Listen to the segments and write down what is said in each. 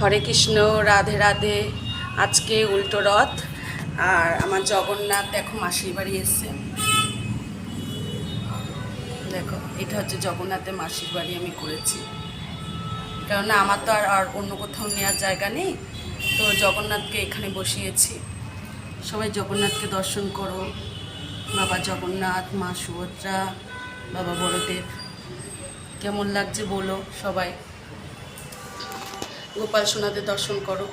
হরে কৃষ্ণ, রাধে রাধে। আজকে উল্টো রথ, আর আমার জগন্নাথ দেখো মাসির বাড়ি এসছে। দেখো, এটা হচ্ছে জগন্নাথের মাসির বাড়ি আমি করেছি, কেননা আমার তো আর অন্য কোথাও নেওয়ার জায়গা নেই, তো জগন্নাথকে এখানে বসিয়েছি। সবাই জগন্নাথকে দর্শন করো। বাবা জগন্নাথ, মা সুভদ্রা, বাবা বড়দেব। কেমন লাগছে বলো সবাই। গোপাল সোনাদের দর্শন করো।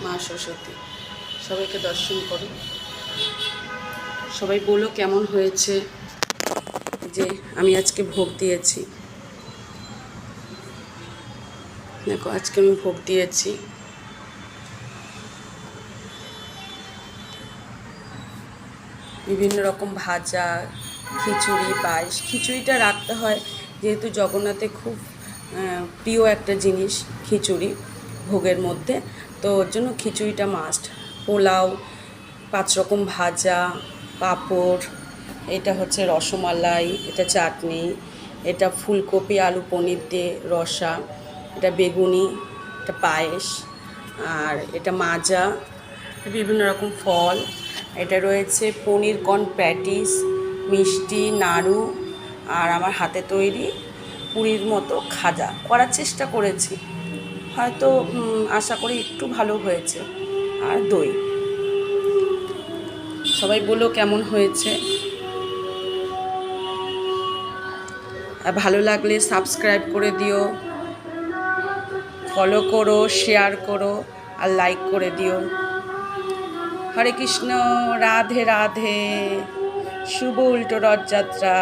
মা সরস্বতী, সবাইকে দর্শন করো। সবাই বলো কেমন হয়েছে। যে আমি আজকে ভোগ দিয়েছি, দেখো আজকে আমি ভোগ দিয়েছি। বিভিন্ন রকম ভাজা, খিচুড়ি, পায়েস। খিচুড়িটা রাখতে হয়, যেহেতু জগন্নাথের খুব প্রিয় একটা জিনিস খিচুড়ি ভোগের মধ্যে, তো ওর জন্য খিচুড়িটা মাস্ট। পোলাও, 5 রকম ভাজা, পাঁপড়, এটা হচ্ছে রসমালাই, এটা চাটনি, এটা ফুলকপি আলু পনির দিয়ে রসা, এটা বেগুনি, এটা পায়েস, আর এটা মাজা, বিভিন্ন রকম ফল। এটা রয়েছে পনির কর্ন প্যাটিস, মিষ্টি, নাড়ু, আর আমার হাতে তৈরি পুরীর মতো খাজা করার চেষ্টা করেছি, হয়তো আশা করি একটু ভালো হয়েছে, আর দই। সবাই বলো কেমন হয়েছে। আর ভালো লাগলে সাবস্ক্রাইব করে দিও, ফলো করো, শেয়ার করো, আর লাইক করে দিও। হরে কৃষ্ণ, রাধে রাধে। শুভ উল্টো রথযাত্রা।